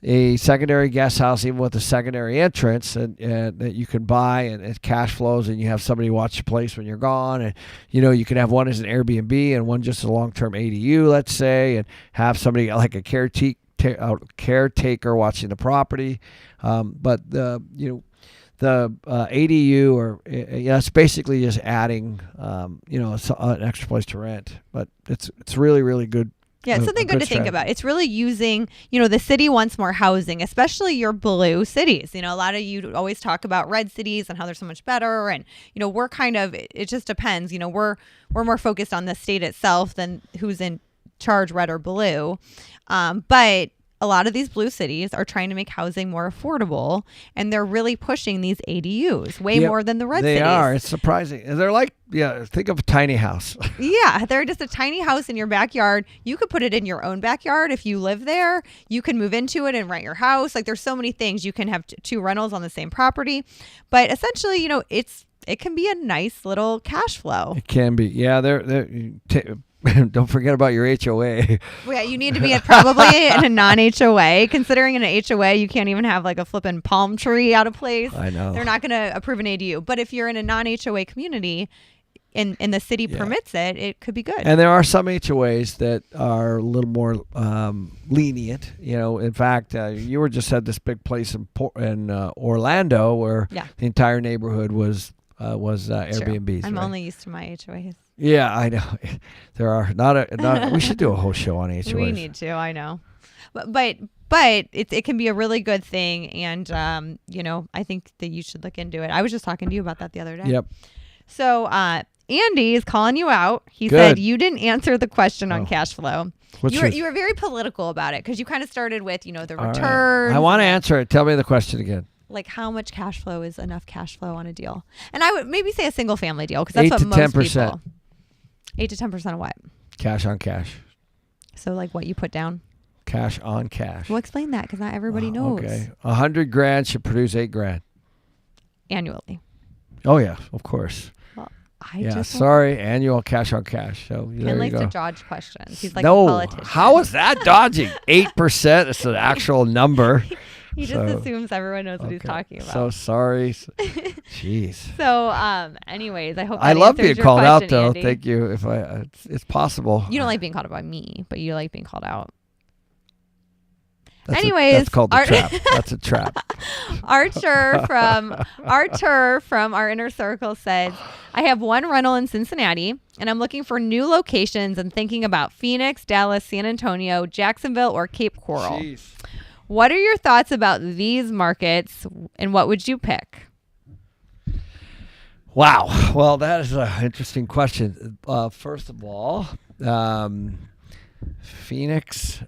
Speaker 3: a secondary guest house, even with a secondary entrance, and that you can buy, and it cash flows, and you have somebody watch your place when you're gone, and you can have one as an Airbnb and one just a long-term ADU, let's say, and have somebody like a caretaker watching the property. But the ADU, or it's basically just adding an extra place to rent, but it's really, really good.
Speaker 2: Yeah, it's something good to think about. It's really using, the city wants more housing, especially your blue cities. A lot of you always talk about red cities and how they're so much better. And, we're kind of, it just depends. We're more focused on the state itself than who's in charge, red or blue. But a lot of these blue cities are trying to make housing more affordable, and they're really pushing these ADUs way more than the red cities.
Speaker 3: They are. It's surprising. They're like, think of a tiny house.
Speaker 2: Yeah, they're just a tiny house in your backyard. You could put it in your own backyard if you live there. You can move into it and rent your house. Like, there's so many things. You can have two rentals on the same property. But essentially, it can be a nice little cash flow.
Speaker 3: It can be. Yeah, don't forget about your HOA.
Speaker 2: Well, yeah, you need to be probably in a non-HOA. Considering in an HOA, you can't even have like a flipping palm tree out of place.
Speaker 3: I know.
Speaker 2: They're not going to approve an ADU. But if you're in a non-HOA community, and the city permits it, it could be good.
Speaker 3: And there are some HOAs that are a little more lenient. In fact, you were just at this big place in Orlando where the entire neighborhood was Airbnbs.
Speaker 2: I'm
Speaker 3: right?
Speaker 2: only used to my HOAs.
Speaker 3: Yeah, I know. There are not. We should do a whole show on HOAs.
Speaker 2: We need to. I know, but it can be a really good thing, and I think that you should look into it. I was just talking to you about that the other day.
Speaker 3: Yep.
Speaker 2: So Andy is calling you out. He said you didn't answer the question on cash flow. You were very political about it because you kind of started with the returns.
Speaker 3: Right. I want to answer it. Tell me the question again.
Speaker 2: Like how much cash flow is enough cash flow on a deal? And I would maybe say a single family deal because that's what most
Speaker 3: 10%.
Speaker 2: people. 8 to 10% of what?
Speaker 3: Cash on cash.
Speaker 2: So like what you put down?
Speaker 3: Cash on cash.
Speaker 2: Well, explain that because not everybody knows.
Speaker 3: Okay, $100,000 should produce $8,000
Speaker 2: annually.
Speaker 3: Oh yeah, of course.
Speaker 2: Well,
Speaker 3: annual cash on cash. So
Speaker 2: Ken likes to dodge questions. He's like
Speaker 3: a
Speaker 2: politician.
Speaker 3: How is that dodging? 8% is an actual number.
Speaker 2: He just assumes everyone knows what he's talking about.
Speaker 3: So sorry. Jeez.
Speaker 2: So, anyways, I hope
Speaker 3: I love being called out, though.
Speaker 2: Andy.
Speaker 3: Thank you. If it's possible.
Speaker 2: You don't like being called out by me, but you like being called out.
Speaker 3: That's called a trap. That's a trap.
Speaker 2: Archer from our inner circle says, I have one rental in Cincinnati and I'm looking for new locations and thinking about Phoenix, Dallas, San Antonio, Jacksonville, or Cape Coral.
Speaker 3: Jeez.
Speaker 2: What are your thoughts about these markets and what would you pick?
Speaker 3: Wow. Well, that is an interesting question. First of all, Phoenix.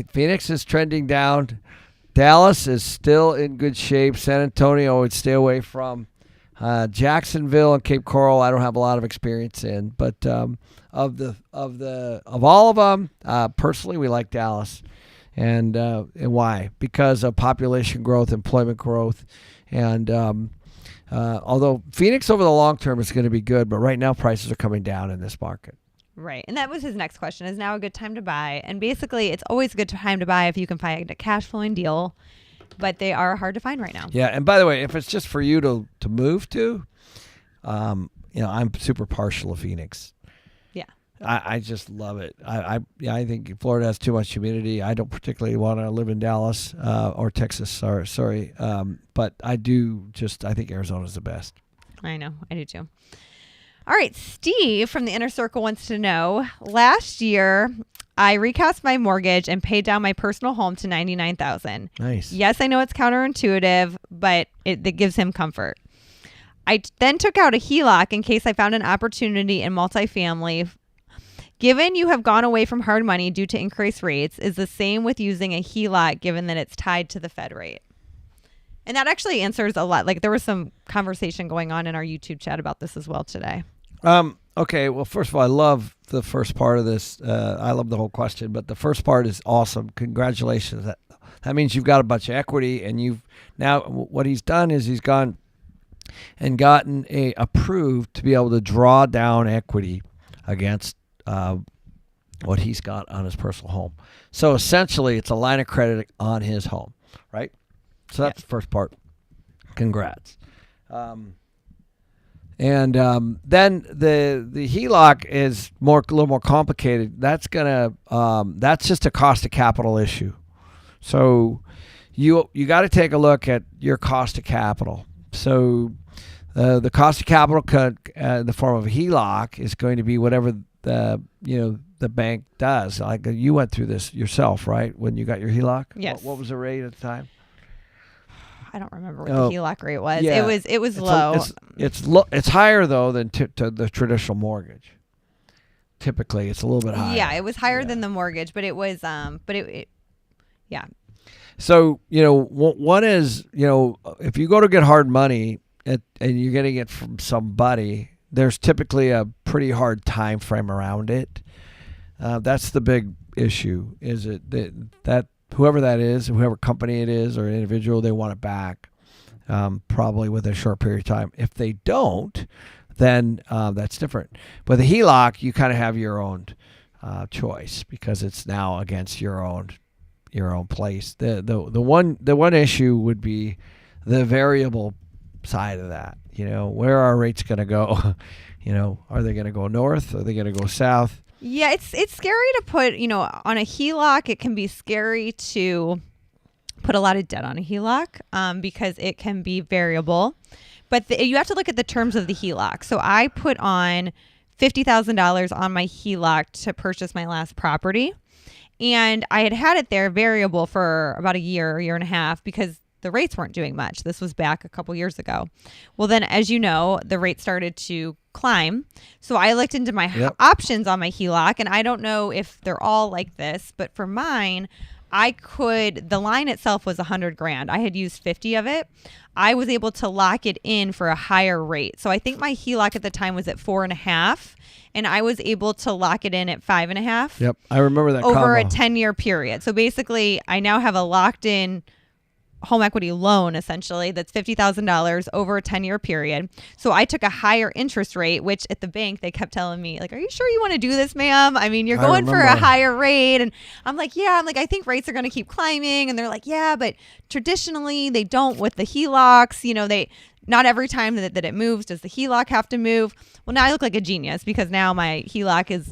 Speaker 3: Phoenix is trending down. Dallas is still in good shape. San Antonio I would stay away from. Jacksonville and Cape Coral I don't have a lot of experience in, but of all of them, personally we like Dallas. And why? Because of population growth, employment growth, and although Phoenix over the long term is going to be good, but right now prices are coming down in this market.
Speaker 2: Right. And that was his next question. Is now a good time to buy? And basically, it's always a good time to buy if you can find a cash flowing deal, but they are hard to find right now.
Speaker 3: Yeah. And by the way, if it's just for you to move to, I'm super partial to Phoenix.
Speaker 2: Yeah.
Speaker 3: I just love it. I think Florida has too much humidity. I don't particularly want to live in Dallas or Texas. Sorry. But I think Arizona's the best.
Speaker 2: I know. I do too. All right. Steve from the Inner Circle wants to know, last year I recast my mortgage and paid down my personal home to $99,000.
Speaker 3: Nice.
Speaker 2: Yes, I know it's counterintuitive, but it gives him comfort. I then took out a HELOC in case I found an opportunity in multifamily. Given you have gone away from hard money due to increased rates, is the same with using a HELOC given that it's tied to the Fed rate? And that actually answers a lot. Like there was some conversation going on in our YouTube chat about this as well today.
Speaker 3: Okay. Well, first of all, I love the first part of this. I love the whole question, but the first part is awesome. Congratulations. That means you've got a bunch of equity, and what he's done is he's gone and gotten approved to be able to draw down equity against what he's got on his personal home. So essentially, it's a line of credit on his home, right? So that's the first part. Congrats. And then the HELOC is a little more complicated. That's just a cost of capital issue. So you got to take a look at your cost of capital. So the cost of capital in the form of a HELOC is going to be whatever the bank does. Like you went through this yourself, right? When you got your HELOC?
Speaker 2: Yes.
Speaker 3: What was the rate at the time?
Speaker 2: I don't remember what the HELOC rate was.
Speaker 3: Yeah.
Speaker 2: It was low.
Speaker 3: It's higher though than to the traditional mortgage. Typically, it's a little bit higher.
Speaker 2: Yeah, it was higher than the mortgage, but it was yeah.
Speaker 3: So one is if you go to get hard money and you're getting it from somebody, there's typically a pretty hard time frame around it. That's the big issue. Is it that whoever that is, whoever company it is or individual, they want it back probably within a short period of time. If they don't, then that's different. But the HELOC, you kind of have your own choice because it's now against your own place. The one issue would be the variable side of that. Where are rates going to go? Are they going to go north? Are they going to go south?
Speaker 2: Yeah, it's scary to put, on a HELOC. It can be scary to put a lot of debt on a HELOC because it can be variable. But you have to look at the terms of the HELOC. So I put on $50,000 on my HELOC to purchase my last property. And I had it there variable for about a year and a half because the rates weren't doing much. This was back a couple years ago. Well, then, as you know, the rate started to climb. So I looked into my options on my HELOC, and I don't know if they're all like this, but for mine, the line itself was $100,000. I had used 50 of it. I was able to lock it in for a higher rate. So I think my HELOC at the time was at 4.5%, and I was able to lock it in at 5.5%.
Speaker 3: Yep, I remember that
Speaker 2: over
Speaker 3: combo.
Speaker 2: a 10-year period. So basically, I now have a locked-in home equity loan, essentially, that's $50,000 over a 10-year period. So I took a higher interest rate, which at the bank, they kept telling me, like, are you sure you want to do this, ma'am? I mean, you're going for a higher rate. And I'm like, yeah. I'm like, I think rates are going to keep climbing. And they're like, yeah, but traditionally they don't with the HELOCs. Not every time that it moves does the HELOC have to move. Well, now I look like a genius because now my HELOC is,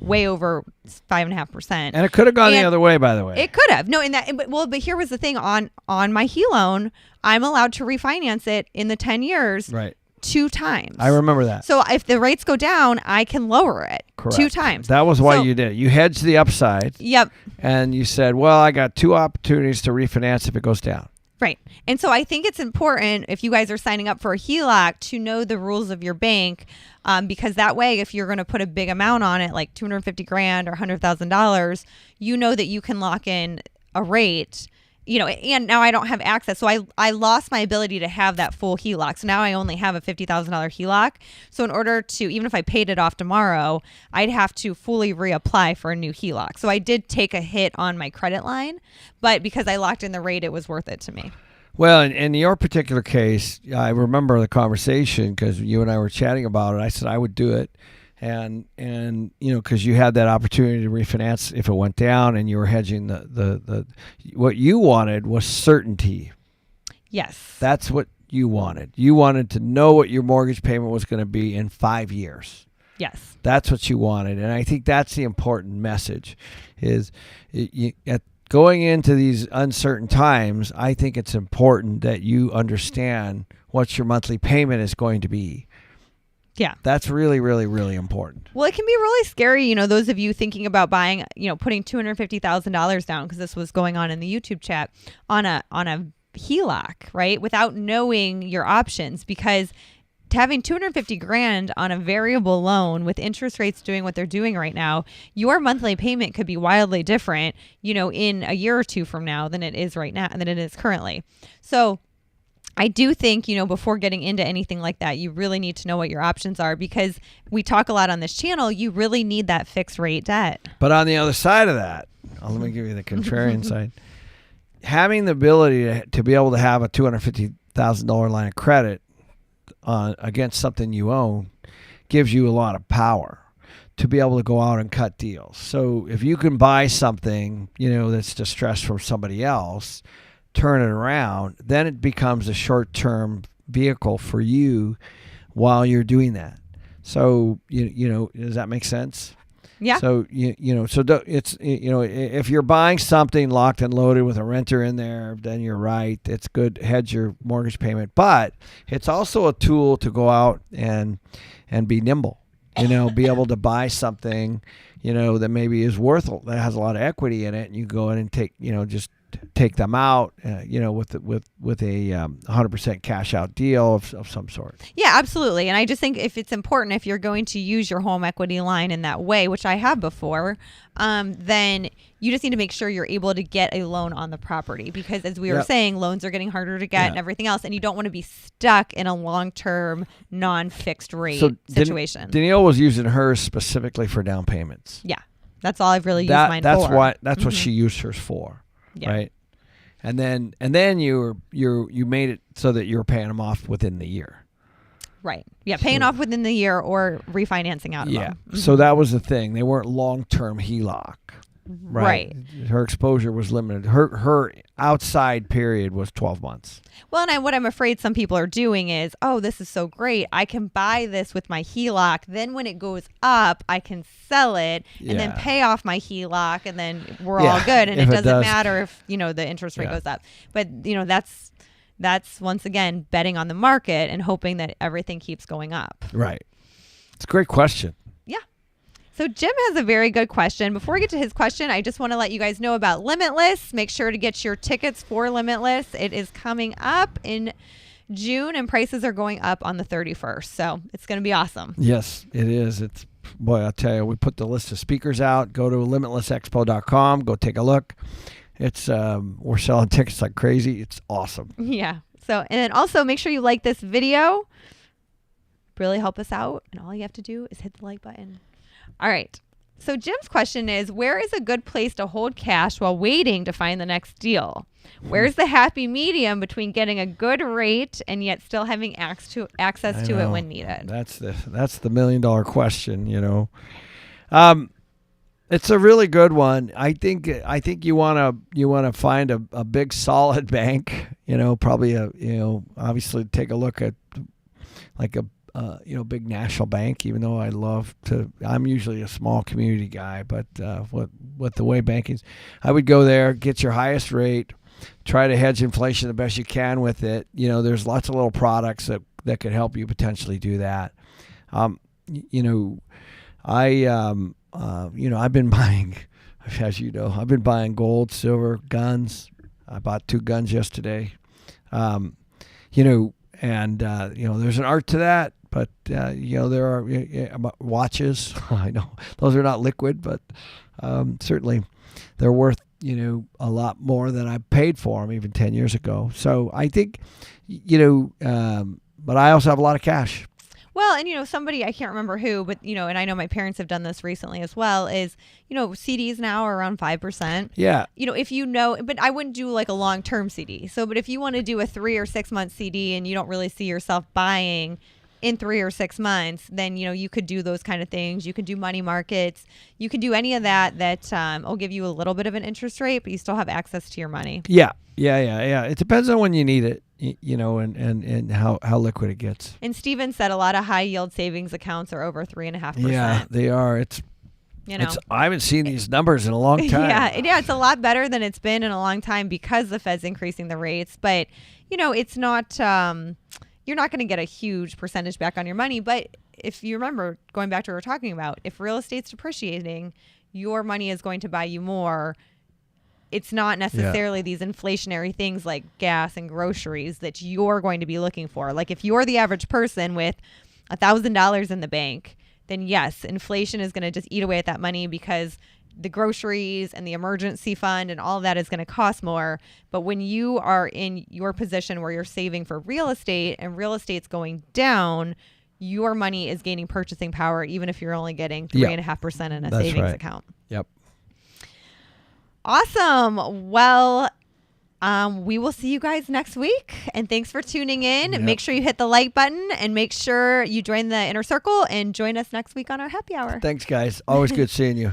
Speaker 2: way over 5.5%.
Speaker 3: And it could have gone the other way, by the way.
Speaker 2: It could have. No, but here was the thing on my HE loan, I'm allowed to refinance it in the 10 years.
Speaker 3: Right.
Speaker 2: 2 times.
Speaker 3: I remember that.
Speaker 2: So if the rates go down, I can lower it.
Speaker 3: Correct.
Speaker 2: 2 times.
Speaker 3: That was why you did it. You hedged the upside.
Speaker 2: Yep.
Speaker 3: And you said, well, I got 2 opportunities to refinance if it goes down.
Speaker 2: Right. And so I think it's important if you guys are signing up for a HELOC to know the rules of your bank, because that way, if you're going to put a big amount on it, like $250,000 or $100,000, you know that you can lock in a rate, and now I don't have access. So I lost my ability to have that full HELOC. So now I only have a $50,000 HELOC. So in order to, even if I paid it off tomorrow, I'd have to fully reapply for a new HELOC. So I did take a hit on my credit line, but because I locked in the rate, it was worth it to me.
Speaker 3: Well, in your particular case, I remember the conversation because you and I were chatting about it. I said I would do it. And because you had that opportunity to refinance if it went down, and you were hedging the what you wanted was certainty.
Speaker 2: Yes.
Speaker 3: That's what you wanted. You wanted to know what your mortgage payment was going to be in 5 years.
Speaker 2: Yes.
Speaker 3: That's what you wanted. And I think that's the important message is going into these uncertain times, I think it's important that you understand what your monthly payment is going to be.
Speaker 2: Yeah.
Speaker 3: That's really, really, really important.
Speaker 2: Well, it can be really scary, those of you thinking about buying, putting $250,000 down, because this was going on in the YouTube chat, on a HELOC, right? Without knowing your options, because having $250,000 on a variable loan with interest rates doing what they're doing right now, your monthly payment could be wildly different, in a year or 2 from now than it is right now, than it is currently. So I do think, before getting into anything like that, you really need to know what your options are, because we talk a lot on this channel. You really need that fixed rate debt.
Speaker 3: But on the other side of that, let me give you the contrarian side. Having the ability to be able to have a $250,000 line of credit against something you own gives you a lot of power to be able to go out and cut deals. So if you can buy something, that's distressed from somebody else, turn it around, then it becomes a short-term vehicle for you while you're doing that. So, does that make sense?
Speaker 2: Yeah.
Speaker 3: So, it's, if you're buying something locked and loaded with a renter in there, then you're right. It's good to hedge your mortgage payment, but it's also a tool to go out and be nimble, be able to buy something, that maybe is that has a lot of equity in it, and you go in and take, just take them out, with a 100% cash out deal of some sort.
Speaker 2: Yeah, absolutely. And I just think if it's important, if you're going to use your home equity line in that way, which I have before, then you just need to make sure you're able to get a loan on the property, because as we were saying, loans are getting harder to get and everything else, and you don't want to be stuck in a long-term non-fixed rate situation.
Speaker 3: Danille was using hers specifically for down payments.
Speaker 2: Yeah, that's all I've really used mine for.
Speaker 3: That's what she used hers for.
Speaker 2: Yeah.
Speaker 3: Right. And then you made it so that you were paying them off within the year.
Speaker 2: Right. Yeah. Paying off within the year or refinancing out of them.
Speaker 3: Yeah. So that was the thing. They weren't long-term HELOC.
Speaker 2: Right.
Speaker 3: Her exposure was limited. Her outside period was 12 months.
Speaker 2: Well, and what I'm afraid some people are doing is, oh, this is so great. I can buy this with my HELOC. Then when it goes up, I can sell it and then pay off my HELOC, and then we're all good. And it doesn't matter if, the interest rate goes up. But, that's once again betting on the market and hoping that everything keeps going up.
Speaker 3: Right. It's a great question.
Speaker 2: Yeah. So Jim has a very good question. Before we get to his question, I just want to let you guys know about Limitless. Make sure to get your tickets for Limitless. It is coming up in June, and prices are going up on the 31st. So it's going to be awesome.
Speaker 3: Yes, it is. Boy, I'll tell you, we put the list of speakers out. Go to limitlessexpo.com. Go take a look. It's we're selling tickets like crazy. It's awesome.
Speaker 2: Yeah. So, and then also make sure you like this video. Really help us out. And all you have to do is hit the like button. All right. So Jim's question is, where is a good place to hold cash while waiting to find the next deal? Where's the happy medium between getting a good rate and yet still having access to it when needed?
Speaker 3: That's the $1 million question, It's a really good one. I think you want to find a big solid bank, probably obviously take a look at like a big national bank, even though I'm usually a small community guy, but with the way banking's, I would go there, get your highest rate, try to hedge inflation the best you can with it. There's lots of little products that could help you potentially do that. I've been buying, as you know, I've been buying gold, silver, guns. I bought 2 guns yesterday. And there's an art to that. But, there are watches. I know those are not liquid, but certainly they're worth, a lot more than I paid for them even 10 years ago. So I think, but I also have a lot of cash.
Speaker 2: Well, and somebody, I can't remember who, but and I know my parents have done this recently as well, is CDs now are around 5%.
Speaker 3: Yeah.
Speaker 2: If but I wouldn't do like a long-term CD. So, but if you want to do a 3 or 6 month CD and you don't really see yourself buying in 3 or 6 months, then you could do those kind of things. You could do money markets. You could do any of that will give you a little bit of an interest rate, but you still have access to your money.
Speaker 3: Yeah. It depends on when you need it, and how liquid it gets.
Speaker 2: And Steven said a lot of high yield savings accounts are over 3.5%.
Speaker 3: Yeah, they are. I haven't seen these numbers in a long time.
Speaker 2: Yeah, it's a lot better than it's been in a long time because the Fed's increasing the rates. But it's not. You're not going to get a huge percentage back on your money. But if you remember, going back to what we're talking about, if real estate's depreciating, your money is going to buy you more. It's not necessarily these inflationary things like gas and groceries that you're going to be looking for. Like if you're the average person with $1,000 in the bank, then yes, inflation is going to just eat away at that money because the groceries and the emergency fund and all of that is going to cost more. But when you are in your position where you're saving for real estate and real estate's going down, your money is gaining purchasing power, even if you're only getting 3.5% in a savings account.
Speaker 3: Yep.
Speaker 2: Awesome. Well, we will see you guys next week. And thanks for tuning in. Yep. Make sure you hit the like button and make sure you join the inner circle and join us next week on our happy hour.
Speaker 3: Thanks, guys. Always good seeing you.